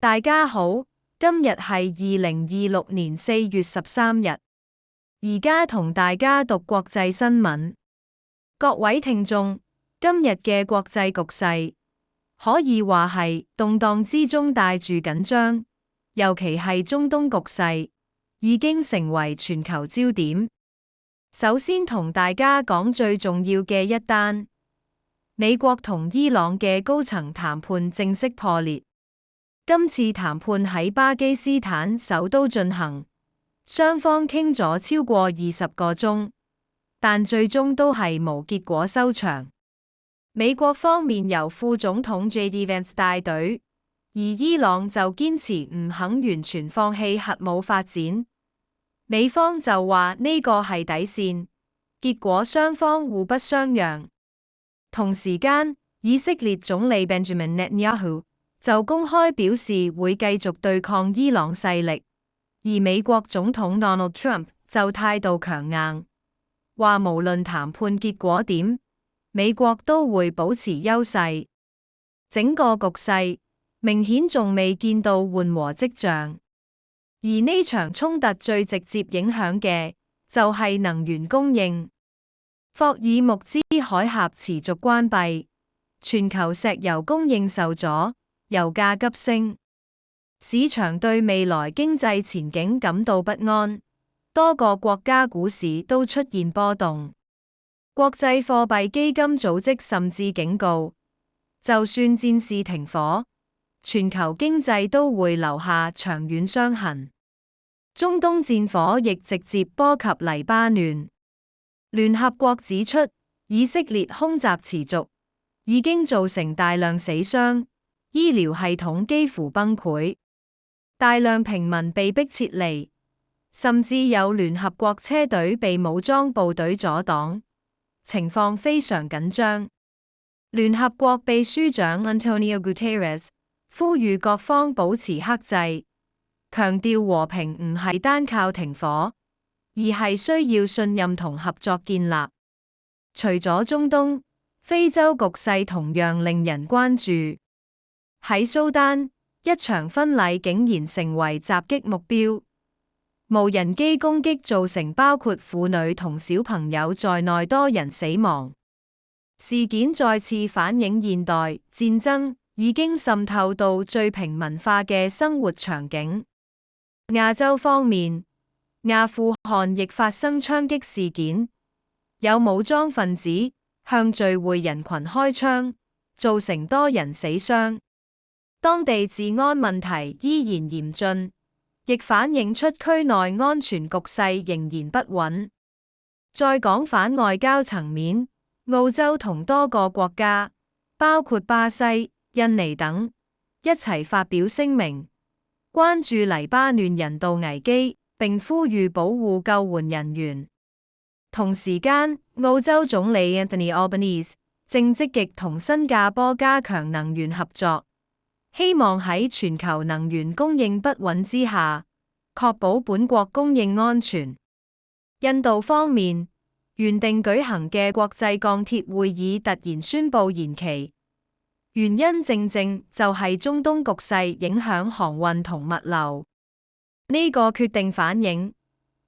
大家好，今日係2026年4月13日。而家同大家讀國際新聞。各位聽眾，今日嘅國際局勢可以話係動盪之中帶住緊張，尤其係中東局勢已經成為全球焦點。首先同大家講最重要嘅一單，美國同伊朗嘅高層談判正式破裂。今次談判喺巴基斯坦首都進行，雙方傾咗超過20個鐘，但最終都係無結果收場。美國方面由副總統 JD Vance 帶隊，而伊朗就堅持唔肯完全放棄核武發展。美方就話呢個係底線，結果雙方互不相讓。同時間，以色列總理 Benjamin Netanyahu就公開表示會繼續對抗伊朗勢力，而美國總統 Donald Trump 就態度強硬，話無論談判結果點，美國都會保持優勢。整個局勢明顯仲未見到緩和跡象，而呢場衝突最直接影響嘅就係能源供應。霍爾木茲海峽持續關閉，全球石油供應受阻。油價急升，市場對未來經濟前景感到不安，多個國家股市都出現波動。國際貨幣基金組織甚至警告，就算戰事停火，全球經濟都會留下長遠傷痕。中東戰火亦直接波及黎巴嫩。聯合國指出，以色列空襲持續，已經造成大量死傷。醫療系統幾乎崩潰，大量平民被迫撤離，甚至有聯合國車隊被武裝部隊阻擋，情況非常緊張。聯合國秘書長 Antonio Guterres 呼籲各方保持克制，強調和平唔係單靠停火，而係需要信任同合作建立。除咗中東，非洲局勢同樣令人關注。喺蘇丹，一場婚禮竟然成為襲擊目標，無人機攻擊造成包括婦女同小朋友在內多人死亡。事件再次反映現代戰爭已經滲透到最平民化嘅生活場景。亞洲方面，阿富汗亦發生槍擊事件，有武裝分子向聚會人群開槍，造成多人死傷。當地治安問題依然嚴峻，亦反映出區內安全局勢仍然不穩。再講反外交層面，澳洲同多個國家，包括巴西、印尼等，一齊發表聲明，關注黎巴嫩人道危機，並呼籲保護救援人員。同時間，澳洲總理 Anthony Albanese 正積極同新加坡加強能源合作。希望喺全球能源供應不穩之下，確保本國供應安全。印度方面，原定舉行嘅國際鋼鐵會議突然宣布延期，原因正正就係中東局勢影響航運同物流。呢個決定反映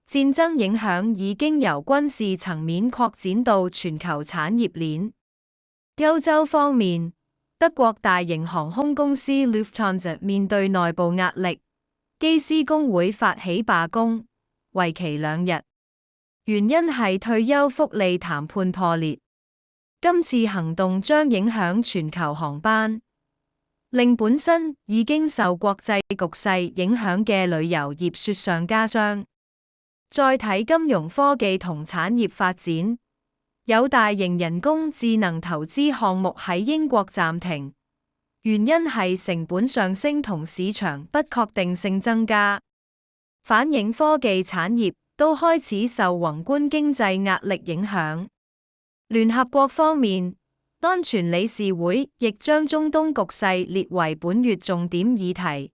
戰爭影響已經由軍事層面擴展到全球產業鏈。歐洲方面，德國大型航空公司 Lufthansa 面對內部壓力，機師工會發起罷工，為期2日，原因係退休福利談判破裂。今次行動將影響全球航班，令本身已經受國際局勢影響嘅旅遊業雪上加霜。再睇金融科技同產業發展。有大型人工智能投資項目喺英國暫停，原因係成本上升同市場不確定性增加，反映科技產業都開始受宏觀經濟壓力影響。聯合國方面，安全理事會亦將中東局勢列為本月重點議題，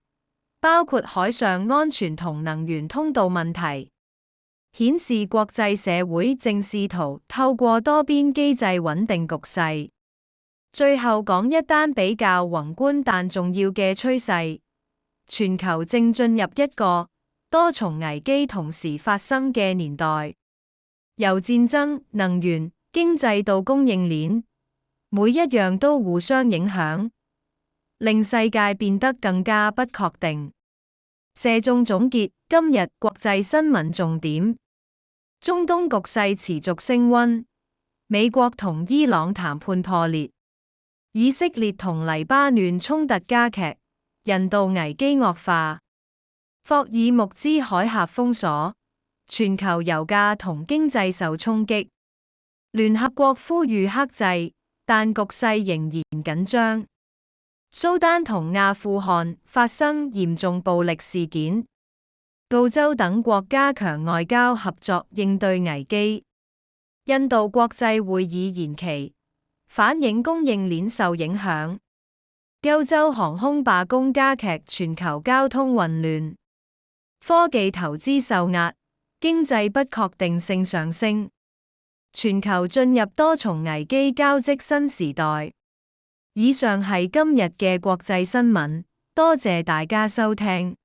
包括海上安全同能源通道問題。顯示國際社會正試圖透過多邊機制穩定局勢。最後講一單比較宏觀但重要嘅趨勢，全球正進入一個多重危機同時發生嘅年代，由戰爭、能源、經濟到供應鏈，每一樣都互相影響，令世界變得更加不確定。社眾總結今日國際新聞重點：中東局勢持續升溫，美國同伊朗談判破裂，以色列同黎巴嫩衝突加劇，人道危機惡化。霍爾木茲海峽封鎖，全球油價同經濟受衝擊。聯合國呼籲克制，但局勢仍然緊張。蘇丹同阿富汗發生嚴重暴力事件。澳洲等國加強外交合作應對危機。印度國際會議延期，反映供應鏈受影響。歐洲航空罷工加劇全球交通混亂。科技投資受壓，經濟不確定性上升，全球進入多重危機交織新時代。以上係今日嘅國際新聞，多謝大家收聽。